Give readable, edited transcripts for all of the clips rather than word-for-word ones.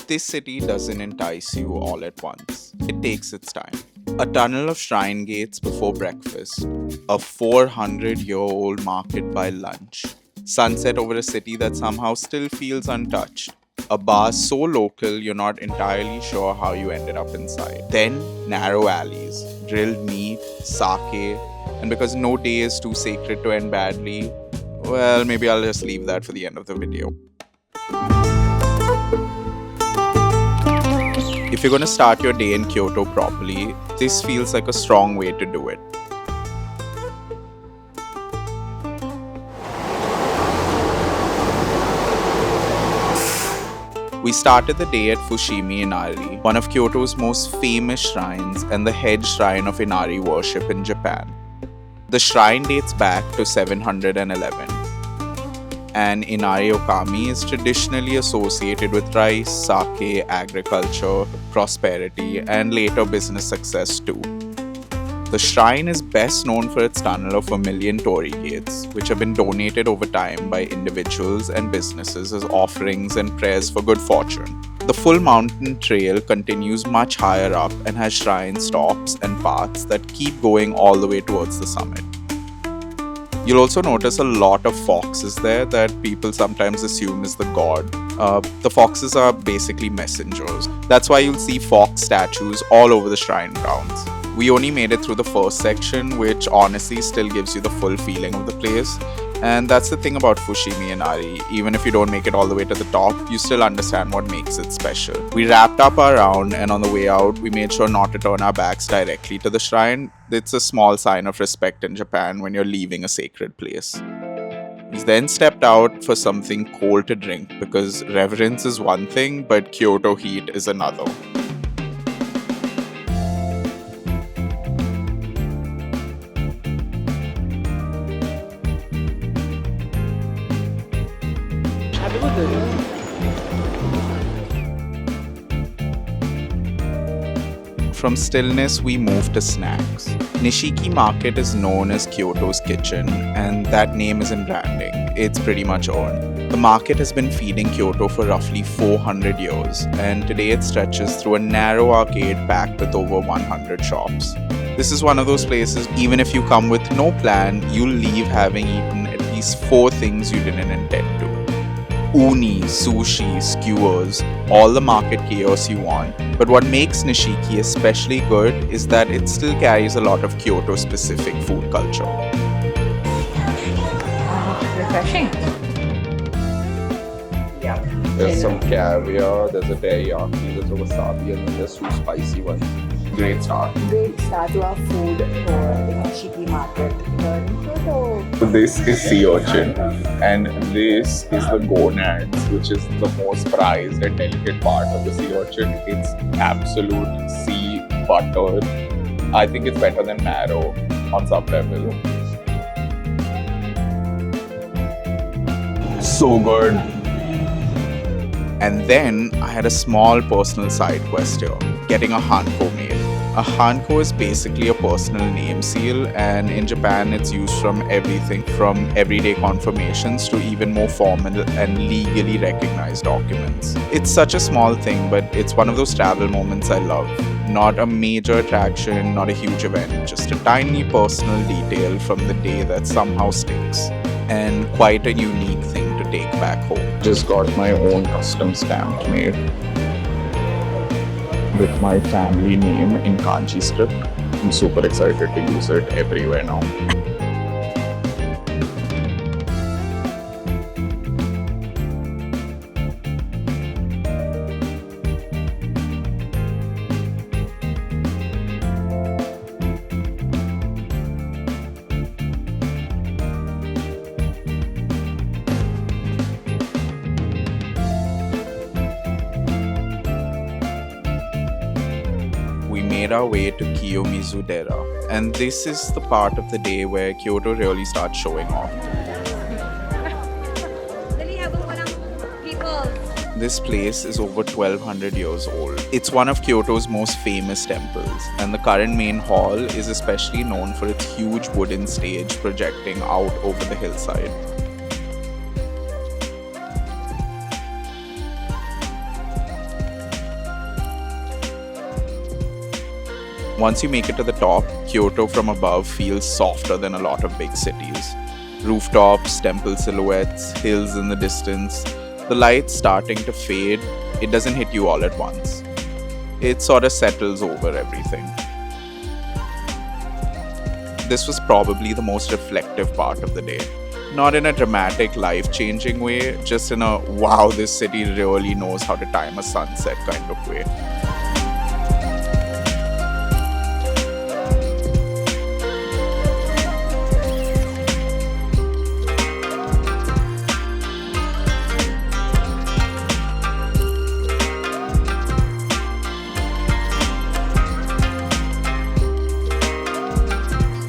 this city doesn't entice you all at once. It takes its time. A tunnel of shrine gates before breakfast, a 400-year-old market by lunch, sunset over a city that somehow still feels untouched, a bar so local you're not entirely sure how you ended up inside. Then narrow alleys, grilled meat, sake, and because no day is too sacred to end badly, well, maybe I'll just leave that for the end of the video. If you're going to start your day in Kyoto properly, this feels like a strong way to do it. We started the day at Fushimi Inari, one of Kyoto's most famous shrines and the head shrine of Inari worship in Japan. The shrine dates back to 711. And Inari Okami is traditionally associated with rice, sake, agriculture, prosperity, and later business success too. The shrine is best known for its tunnel of 1,000,000 torii gates, which have been donated over time by individuals and businesses as offerings and prayers for good fortune. The full mountain trail continues much higher up and has shrine stops and paths that keep going all the way towards the summit. You'll also notice a lot of foxes there that people sometimes assume is the god. The foxes are basically messengers. That's why you'll see fox statues all over the shrine grounds. We only made it through the first section, which honestly still gives you the full feeling of the place. And that's the thing about Fushimi Inari. Even if you don't make it all the way to the top, you still understand what makes it special. We wrapped up our round, and on the way out, we made sure not to turn our backs directly to the shrine. It's a small sign of respect in Japan when you're leaving a sacred place. We then stepped out for something cold to drink because reverence is one thing, but Kyoto heat is another. From stillness, we moved to snacks. Nishiki Market is known as Kyoto's kitchen, and that name isn't branding, it's pretty much earned. The market has been feeding Kyoto for roughly 400 years, and today it stretches through a narrow arcade packed with over 100 shops. This is one of those places, even if you come with no plan, you'll leave having eaten at least 4 things you didn't intend to. Uni, sushi, skewers, all the market chaos you want. But what makes Nishiki especially good is that it still carries a lot of Kyoto-specific food culture. Refreshing. Yeah. There's some caviar, there's a teriyaki, there's a wasabi, and then there's 2 spicy ones. Great start. Great start to our food for the Nishiki Market here in Kyoto. This is sea urchin, and this is the gonads, which is the most prized and delicate part of the sea urchin. It's absolute sea butter. I think it's better than marrow on some level. So good. And then I had a small personal side quest here, getting a hanko made. A hanko is basically a personal name seal, and in Japan it's used from everything from everyday confirmations to even more formal and legally recognized documents. It's such a small thing, but it's one of those travel moments I love. Not a major attraction, not a huge event, just a tiny personal detail from the day that somehow sticks. And quite a unique thing to take back home. Just got my own custom stamp made with my family name in kanji script. I'm super excited to use it everywhere now. We made our way to Kiyomizu-dera, and this is the part of the day where Kyoto really starts showing off. This place is over 1200 years old. It's one of Kyoto's most famous temples, and the current main hall is especially known for its huge wooden stage projecting out over the hillside. Once you make it to the top, Kyoto from above feels softer than a lot of big cities. Rooftops, temple silhouettes, hills in the distance, the light starting to fade, it doesn't hit you all at once. It sort of settles over everything. This was probably the most reflective part of the day. Not in a dramatic, life-changing way, just in a wow, this city really knows how to time a sunset kind of way.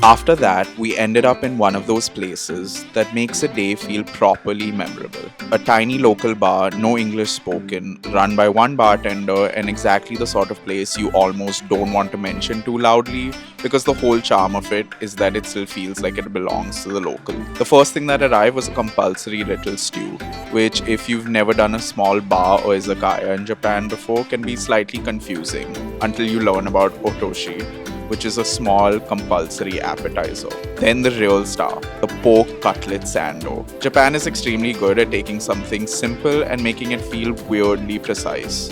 After that, we ended up in one of those places that makes a day feel properly memorable. A tiny local bar, no English spoken, run by one bartender, and exactly the sort of place you almost don't want to mention too loudly because the whole charm of it is that it still feels like it belongs to the local. The first thing that arrived was a compulsory little stew, which, if you've never done a small bar or izakaya in Japan before, can be slightly confusing until you learn about otoshi, which is a small compulsory appetizer. Then the real star, the pork cutlet sando. Japan is extremely good at taking something simple and making it feel weirdly precise.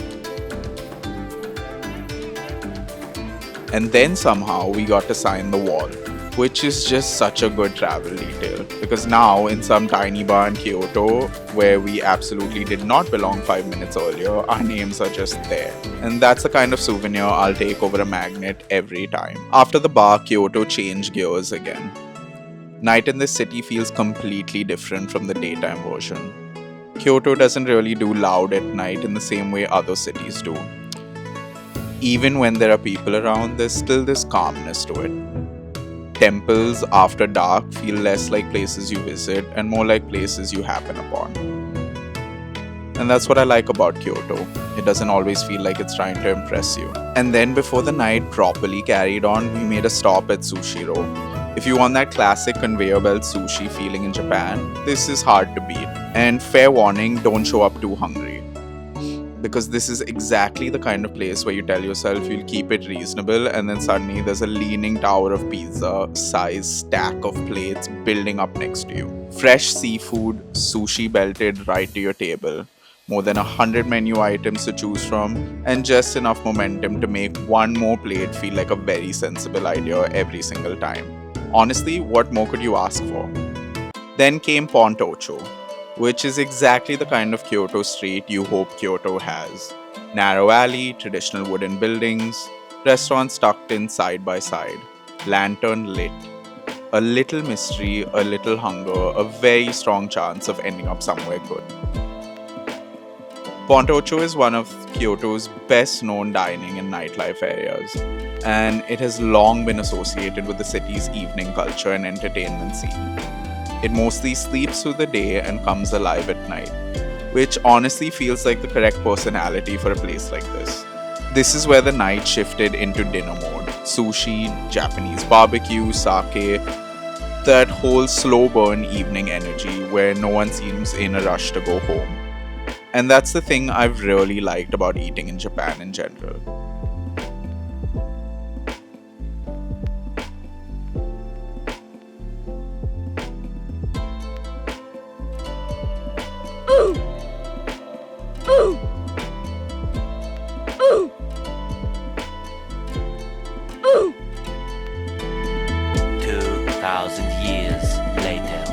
And then somehow we got to sign the wall, which is just such a good travel detail. Because now, in some tiny bar in Kyoto, where we absolutely did not belong 5 minutes earlier, our names are just there. And that's the kind of souvenir I'll take over a magnet every time. After the bar, Kyoto changed gears again. Night in this city feels completely different from the daytime version. Kyoto doesn't really do loud at night in the same way other cities do. Even when there are people around, there's still this calmness to it. Temples after dark feel less like places you visit and more like places you happen upon. And that's what I like about Kyoto. It doesn't always feel like it's trying to impress you. And then before the night properly carried on, we made a stop at Sushiro. If you want that classic conveyor belt sushi feeling in Japan, this is hard to beat. And fair warning, don't show up too hungry. Because this is exactly the kind of place where you tell yourself you'll keep it reasonable and then suddenly there's a leaning tower of pizza size stack of plates building up next to you. Fresh seafood, sushi belted right to your table. More than 100 menu items to choose from, and just enough momentum to make one more plate feel like a very sensible idea every single time. Honestly, what more could you ask for? Then came Pontocho, which is exactly the kind of Kyoto street you hope Kyoto has. Narrow alley, traditional wooden buildings, restaurants tucked in side by side, lantern lit. A little mystery, a little hunger, a very strong chance of ending up somewhere good. Pontocho is one of Kyoto's best known dining and nightlife areas, and it has long been associated with the city's evening culture and entertainment scene. It mostly sleeps through the day and comes alive at night, which honestly feels like the correct personality for a place like this. This is where the night shifted into dinner mode. Sushi, Japanese barbecue, sake, that whole slow burn evening energy where no one seems in a rush to go home. And that's the thing I've really liked about eating in Japan in general. Years later.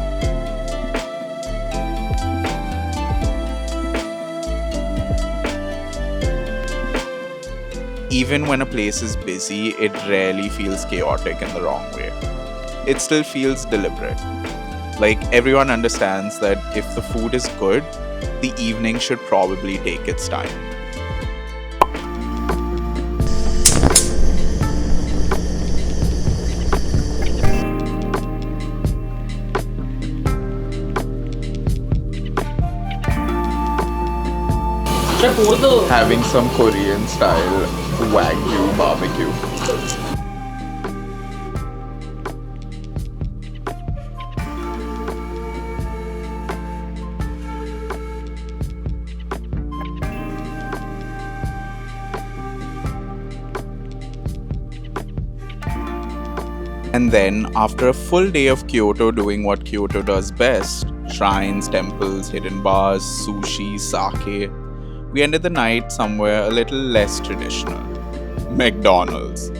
Even when a place is busy, it rarely feels chaotic in the wrong way. It still feels deliberate. Like everyone understands that if the food is good, the evening should probably take its time. Having some Korean style Wagyu barbecue. And then, after a full day of Kyoto doing what Kyoto does best, shrines, temples, hidden bars, sushi, sake, we ended the night somewhere a little less traditional. McDonald's.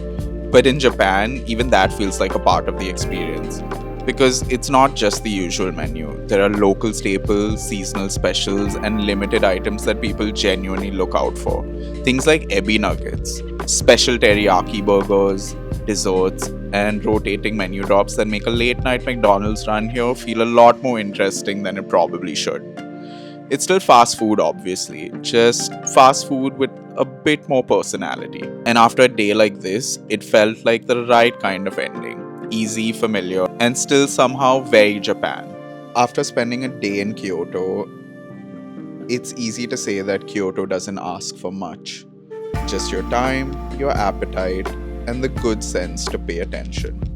But in Japan, even that feels like a part of the experience. Because it's not just the usual menu. There are local staples, seasonal specials, and limited items that people genuinely look out for. Things like ebi nuggets, special teriyaki burgers, desserts, and rotating menu drops that make a late night McDonald's run here feel a lot more interesting than it probably should. It's still fast food, obviously, just fast food with a bit more personality. And after a day like this, it felt like the right kind of ending. Easy, familiar, and still somehow very Japan. After spending a day in Kyoto, it's easy to say that Kyoto doesn't ask for much. Just your time, your appetite, and the good sense to pay attention.